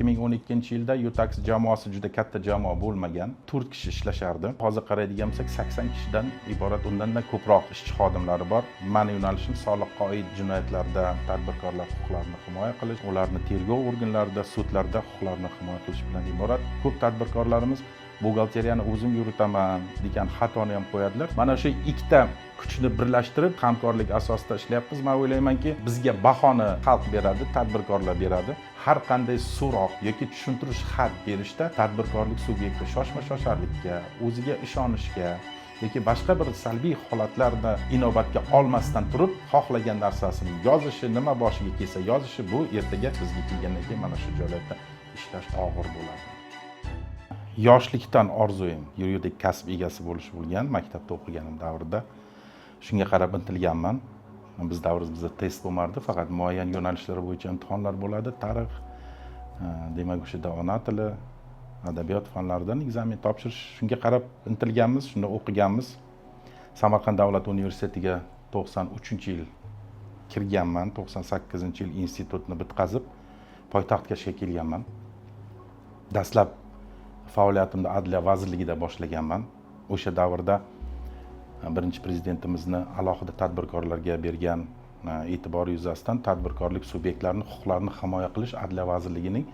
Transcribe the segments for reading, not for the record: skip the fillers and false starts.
2012-yilda Utax jamoasi juda katta jamoa bo'lmagan, 4 kishi ishlashardi. Hozir qaraydigan bo'lsak, 80 kishidan iborat, undan ko'proq ishchi xodimlari bor. Mani yo'nalishim soliqqa oid jinoyatlarda tadbirkorlar huquqlarini himoya qilish, ularni tergov organlarida, sudlarda huquqlarini himoya qilish bilan iborat. Ko'p tadbirkorlarimiz buxgalteriyani o'zim yuritaman degan xatoni ham qo'yadilar. Mana shu ikkita kuchni birlashtirib hamkorlik asosida ishlayapmiz. Men o'ylaymanki, bizga bahoni xalq beradi, tadbirkorlar beradi. Har qanday so'roq yoki tushuntirish xat berishda tadbirkorlik subyekti shoshma-shosharlikka, o'ziga ishonishga yoki boshqa bir salbiy holatlarni inobatga olmasdan turib, xohlagan narsasini yozishi, nima boshiga kelsa yozishi, bu ertaga bizga kelgandan keyin mana shu joylarda ishlash og'ir bo'ladi. Yoshlikdan orzuim yuridik kasb egasi bo'lish bo'lgan, maktabda o'qiganim davrida. Shunga qarab intilganman. Biz davrimizda test bo'lmardi, faqat muayyan yo'nalishlar bo'yicha imtihonlar bo'ladi. Tarix, demak o'shada ona tili, adabiyot fanlaridan ekzamen topshirish, shunga qarab intilganmiz, shunda o'qiganmiz. Samarqand davlat universitetiga 93-yil kirganman, 98-yil institutni bitkazib, poytaxtga ishga kelganman. Dastlab faoliyatimni Adliya vazirligida boshlaganman. O'sha davrda birinchi prezidentimizni alohida tadbirkorlarga bergan e'tibor yuzasidan tadbirkorlik subyektlarini huquqlarini himoya qilish Adliya vazirligining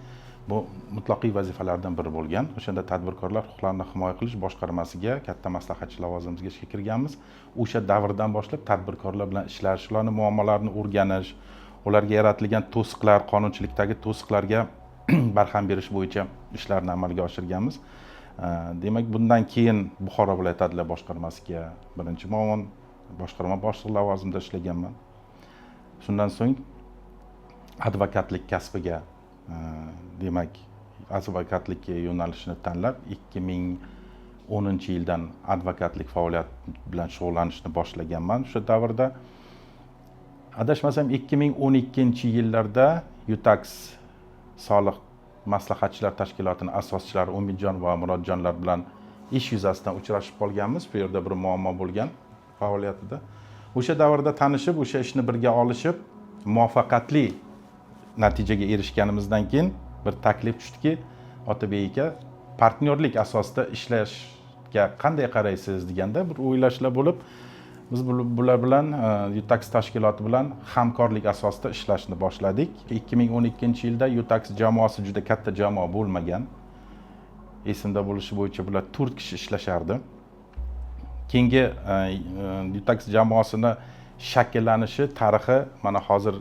bu mutlaqiy vazifalaridan biri bo'lgan. O'shanda tadbirkorlar huquqlarini himoya qilish boshqarmasiga katta maslahatchi lavozimiga ishga kirganmiz. O'sha davrdan boshlab tadbirkorlar bilan ishlash, ularning muammolarini o'rganish, ularga yaratilgan to'siqlar, qonunchilikdagi to'siqlarga barham berish bo'yicha ishlarni amalga oshirganmiz. Demak, bundan keyin Buxoro viloyat adliya boshqarmasiga birinchi muavin, boshqarma boshlig'i lavozimida ishlaganman. Shundan so'ng advokatlik kasbiga, demak, advokatlik yo'nalishini tanlab 2010-yildan advokatlik faoliyat bilan shug'ullanishni boshlaganman. Shu davrda adashmasam 2012-yillarda Utax soliq maslahatchilar tashkilotining asoschilari Umidjon va Murodjonlar bilan ish yuzasidan uchrashib qolganmiz. Bu yerda bir muammo bo'lgan faoliyatida. O'sha davrda tanishib, o'sha ishni birga olishib, muvaffaqiyatli natijaga erishganimizdan keyin bir taklif tushdiki, Otabek aka, partnyorlik asosida ishlashga qanday qaraysiz deganda bir o'ylashlar bo'lib, biz bular bilan Utax tashkiloti bilan hamkorlik asosida ishlashni boshladik. 2012-yilda Utax jamoasi juda katta jamoa bo'lmagan. Esimda bo'lishi bo'yicha bular 4 kishi ishlashardi. Keyingi Utax jamoasini shakllanishi tarixi mana hozir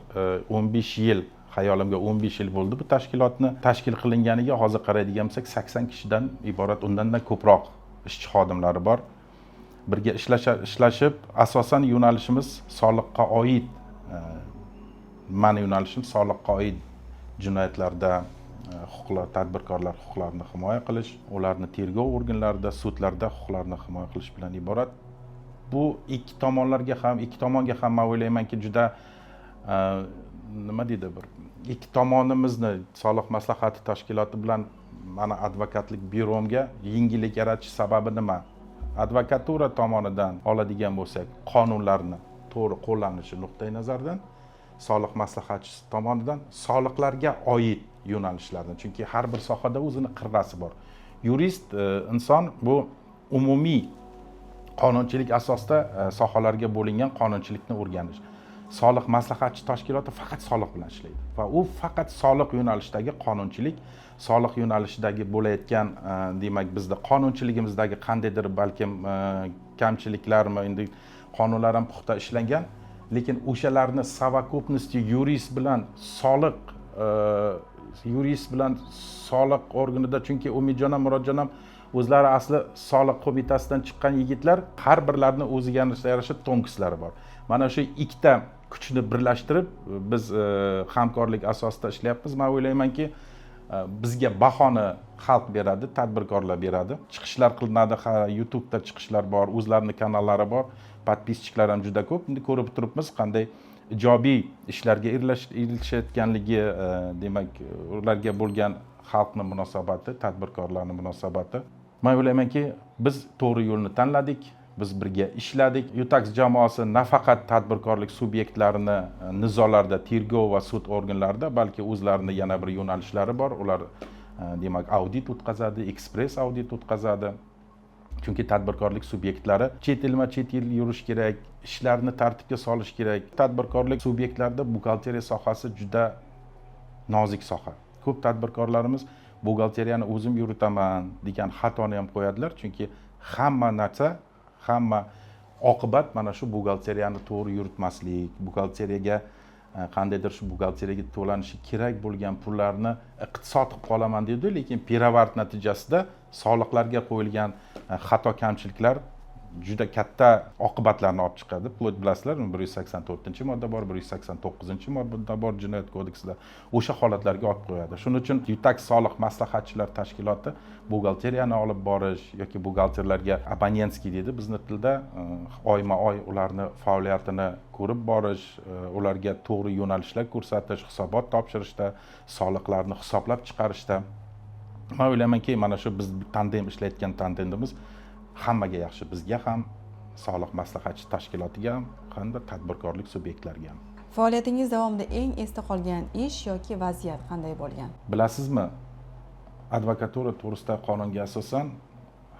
15 yil, xayolimga 15 yil bo'ldi bu tashkilotni tashkil qilinganiga. Hozir qaraydigan bo'lsak, 80 kishidan iborat, undan ko'proq ishchi xodimlari bor. Birga ishlashib, asosan yo'nalishimiz soliqqa oid, mani yo'nalishim soliqqa oid jinoyatlarda tadbirkorlar huquqlarini himoya qilish, ularni tergov organlarida, sudlarda huquqlarini himoya qilish bilan iborat. Bu ikki tomonga ham men o'ylaymanki, juda nima deydi, bir ikki tomonimizni soliq maslahati tashkiloti bilan mana advokatlik byuromga yengillik yaratish sababi nima? Advokatura tomonidan oladigan bo'lsak, qonunlarni to'g'ri qo'llanishi nuqtai nazaridan, soliq maslahatchisi tomonidan soliqlarga oid yo'nalishlardan. Chunki har bir sohada o'zini qirrasi bor. Yurist inson bu umumiy qonunchilik asosida sohalarga bo'lingan qonunchilikni o'rganish. Soliq maslahatchi tashkiloti faqat soliq bilan ishlaydi va u faqat soliq yo'nalishidagi qonunchilik, soliq yo'nalishidagi bo'layotgan, demak, bizda qonunchiligimizdagi qandaydir balkim kamchiliklarmi, endi qonunlar ham puxta ishlangan, lekin o'shalarni savokupnosti yurist bilan soliq organida, chunki Umidjon ham Murodjon ham o'zlari asli soliq qo'mitasidan chiqqan yigitlar, har birlarining o'ziga yarasha tonkislari bor. Mana shu ikkita kuchni birlashtirib biz hamkorlik asosida ishlayapmiz. Men o'ylaymanki, bizga bahoni xalq beradi, tadbirkorlar beradi. Chiqishlar qilinadi, YouTube'da chiqishlar bor, o'zlarining kanallari bor, podpischilar ham juda ko'p. Endi ko'rib turibmiz qanday ijobiy ishlarga erishayotganligi, demak, ularga bo'lgan xalqning munosabati, tadbirkorlarning munosabati. Men o'ylaymanki, biz to'g'ri yo'lni tanladik. biz birga ishladik. Yutax jamoasi nafaqat tadbirkorlik subyektlarini nizolarda, tergov va sud organlarida, balki o'zlarining yana bir yo'nalishlari bor. Ular demak audit o'tkazadi, ekspress audit o'tkazadi. Chunki tadbirkorlik subyektlari chet yil yurish kerak, ishlarni tartibga solish kerak. Tadbirkorlik subyektlarida buxgalteriya sohasi juda nozik soha. Ko'p tadbirkorlarimiz buxgalteriyani o'zim yuritaman degan xatoni ham qo'yadilar, chunki hamma narsa, hamma oqibat mana shu buxgalteriyani to'g'ri yuritmaslik, buxgalteriyaga qandaydir shu buxgalteriyaga to'lanishi kerak bo'lgan pullarni iqtisod qilib qolaman deydi, lekin pirovard natijasida soliqlarga qo'yilgan xato kamchiliklar juda katta oqibatlarni olib chiqadi. Bilasizlar, 184-modda bor, 189-modda bor Jinoyat kodeksida. O'sha holatlarga olib qo'yadi. Shuning uchun Yutax soliq maslahatchilar tashkiloti buxgalteriyani olib borish yoki buxgalterlarga abonentskiy deydi bizni tilda, oyma-oy ularni faoliyatini ko'rib borish, ularga to'g'ri yo'nalishlar ko'rsatish, hisobot topshirishda, soliqlarni hisoblab chiqarishda. Men o'ylaymanki, mana shu biz tandem ishlayotgan tandemimiz hammaga yaxshi, bizga ham, soliq maslahatchi tashkilotiga ham, hamda tadbirkorlik subyektlariga ham. Faoliyatingiz davomida eng esda qolgan ish yoki vaziyat qanday bo'lgan? Bilasizmi, advokatura to'g'risida qonunga asosan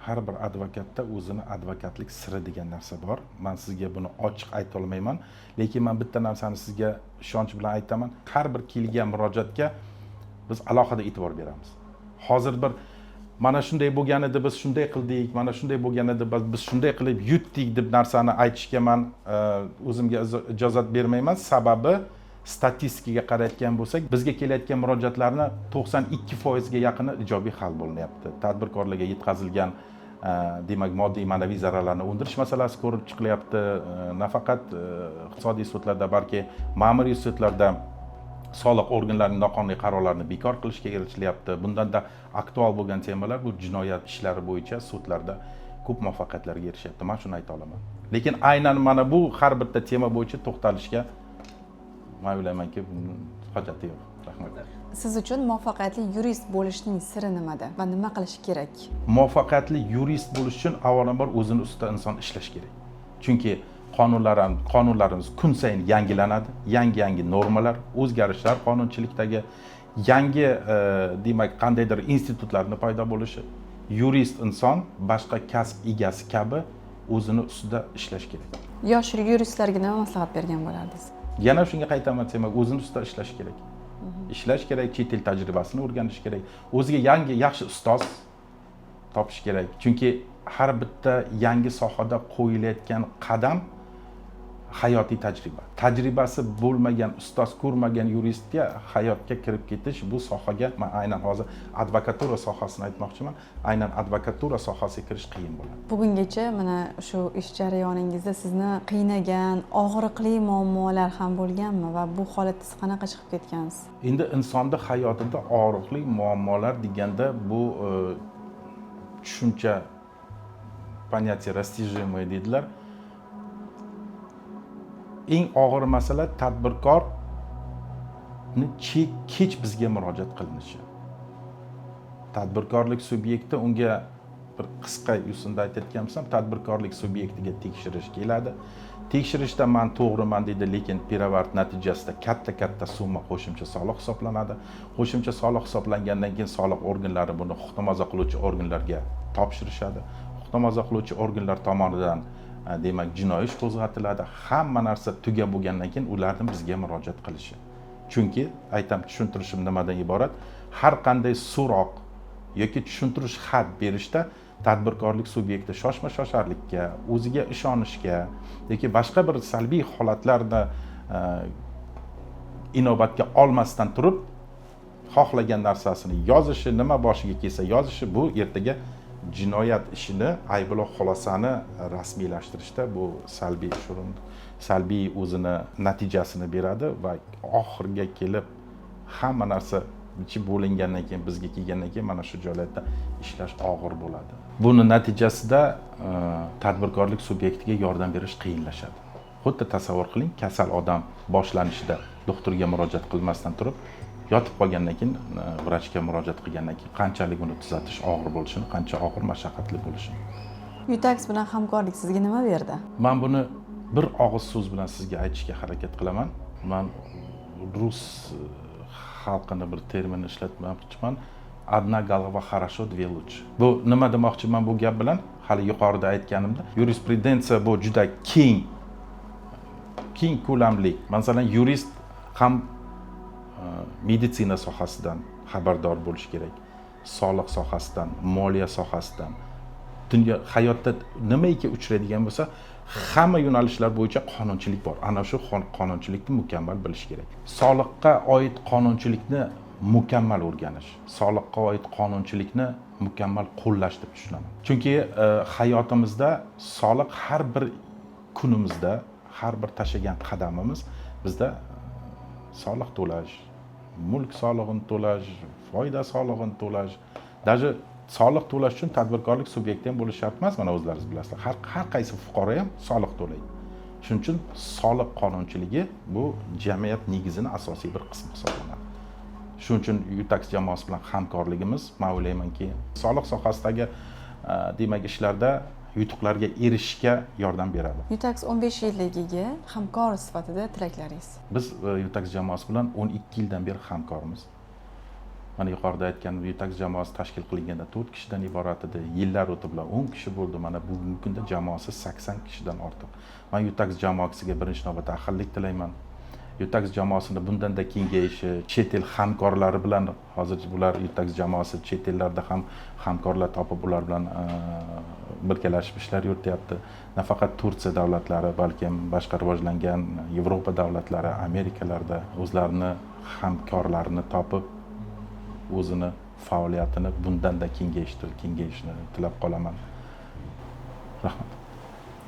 har bir advokatda o'zini advokatlik siri degan narsa bor. Men sizga buni ochiq ayta olmayman, lekin men bitta narsani sizga ishonch bilan aytaman. Har bir kelgan murojaatga biz alohida e'tibor beramiz. Hozir bir mana shunday bo'lgan edi, biz shunday qildik, mana shunday bo'lgan edi, biz shunday qilib yutdik deb narsani aytishga men o'zimga ijozat bermayman. Sababi statistikaga qarayotgan bo'lsak, bizga kelayotgan murojaatlarning 92% ga yaqini ijobiy hal bo'lyapti. Tadbirkorlarga yetkazilgan demak moddiy ma'naviy zararlarni undirish masalasi ko'rib chiqilyapti. Nafaqat iqtisodiy sudlarda, balki ma'muriy sudlarda soliq organlarining noqonuniy qarorlarini bekor qilishga erishilyapti. Bundanda aktual bo'lgan temalar bu jinoyat ishlari bo'yicha sudlarda ko'p muvaffaqiyatlarga erishyapti. Men shuni ayta olaman. Lekin aynan mana bu har bitta tema bo'yicha to'xtalishga men o'ylaymanki, hojati yo'q. Rahmat. Siz uchun muvaffaqiyatli yurist bo'lishning siri nimada va nima qilish kerak? Muvaffaqiyatli yurist bo'lish uchun avvalambor o'zini ustida inson ishlash kerak. Chunki qonunlarimiz kun sayin yangilanadi, yangi normalar, o'zgarishlar qonunchilikdagi, yangi demak qandaydir institutlarning paydo bo'lishi. Yurist inson boshqa kasb egasi kabi o'zini ustida ishlash kerak. Yosh yuristlarga nima maslahat bergan bo'lardingiz? Yana shunga qaytaman, demak o'zini ustida ishlash kerak. Ishlash kerak, chet el tajribasini o'rganish kerak. O'ziga yangi yaxshi ustoz topish kerak. Chunki har bitta yangi sohada qo'yilayotgan qadam hayotiy tajriba. Tajribasi bo'lmagan, ustoz ko'rmagan yuristga hayotga kirib ketish, bu sohaga, men aynan hozir advokatura sohasini aytmoqchiman, aynan advokatura sohasiga kirish qiyin bo'ladi. Bugungacha mana shu ish jarayoningizda sizni qiynagan, og'riqli muammolar ham bo'lganmi va bu holatda siz qanaqa chiqib ketgansiz? Endi insonda hayotida og'riqli muammolar deganda bu tushuncha, понятие растяжимое deydilar. Eng og'ir masala tadbirkorni kech bizga murojaat qilinishi. Tadbirkorlik subyekti unga bir qisqa yo'sinda aytayotgan bo'lsam, tadbirkorlik subyektiga tekshirish keladi. Tekshirishda men to'g'riman deydi, lekin pirovard natijasida katta summa qo'shimcha soliq hisoblanadi. Qo'shimcha soliq hisoblangandan keyin soliq organlari buni huquq-himoya qiluvchi organlarga topshirishadi. Huquq-himoya qiluvchi organlar tomonidan demak jinoiy ish qo'zg'atiladi. Hamma narsa tugab bo'lgandan keyin ularning bizga murojaat qilishi. Chunki aytam, tushuntirishim nimadan iborat? Har qanday so'roq yoki tushuntirish xat berishda tadbirkorlik subyekti shoshma-shosharlikka, o'ziga ishonishga yoki boshqa bir salbiy holatlarni inobatga olmasdan turib, xohlagan narsasini yozishi, nima boshiga kelsa yozishi, bu ertaga jinoyat ishini, ayblov xulosani rasmiylashtirishda bu salbiy o'zini natijasini beradi va oxiriga kelib hamma narsa ichi bo'lingandan keyin, bizga kelgandan keyin mana shu joylarda ishlash og'ir bo'ladi. Buni natijasida tadbirkorlik subyektiga yordam berish qiyinlashadi. Xuddi tasavvur qiling, kasal odam boshlanishida doktorga murojaat qilmasdan turib, yotib qolgandan keyin vrachga murojaat qilgandan keyin qanchalik uni tuzatish og'ir bo'lishini, qancha og'ir mashaqqatli bo'lishini. Utax bilan hamkorlik sizga nima berdi? Men buni bir og'iz so'z bilan sizga aytishga harakat qilaman. Men rus xalqini bir termin ishlatmoqchiman. Одна голова хорошо, две лучше. Bu nima demoqchiman bu gap bilan? Hali yuqorida aytganimda, yurisprudensiya bu juda keng ko'lamli. Masalan, yurist ham meditsina sohasidan xabardor bo'lish kerak. Soliq sohasidan, moliya sohasidan, dunyo hayotda nimaiki uchraydigan bo'lsa, hamma yo'nalishlar bo'yicha qonunchilik bor. Ana shu qonunchilikni mukammal bilish kerak. Soliqqa oid qonunchilikni mukammal o'rganish, soliqqa oid qonunchilikni mukammal qo'llash deb tushunaman. Chunki hayotimizda soliq har bir kunimizda, har bir tashlagan qadamimiz bizda soliq to'lash, mulk solig'ini to'lash, foyda solig'ini to'lash, даже soliq to'lash uchun tadbirkorlik subyekti ham bo'lish shart emas, mana o'zlaringiz bilasizlar. Har qaysi fuqaro ham soliq to'laydi. Shuning uchun soliq qonunchiligi bu jamiyat negizining asosiy bir qismi hisoblanadi. Shuning uchun Utax jamoasi bilan hamkorligimiz, men o'ylaymanki, soliq sohasidagi demak ishlarda yutuqlarga erishishga yordam beradi. Utax 15 yilligiga hamkor sifatida tilaklaringiz? Biz Utax jamoasi bilan 12 yildan beri hamkormiz. Mana yuqorida aytganim, Utax jamoasi tashkil qilinganda 4 kishidan iborat edi. Yillar o'tib bilan 10 kishi bo'ldi. Mana bugungi kunda jamoasi 80 kishidan ortiq. Men Utax jamoasiga birinchi navbatda ahillik tilayman. Utax jamoasini bundanda kengayishi, chet el hamkorlari bilan hozir bular Utax jamoasi chet ellarda ham hamkorlar topib ular bilan birgalashib ishlar yurityapti. Nafaqat Turkiya davlatlari, balkim boshqa rivojlangan Yevropa davlatlari, Amerikalarda o'zlarini hamkorlarini topib o'zini faoliyatini bundanda kengayishni tilab qolaman. Rahmat.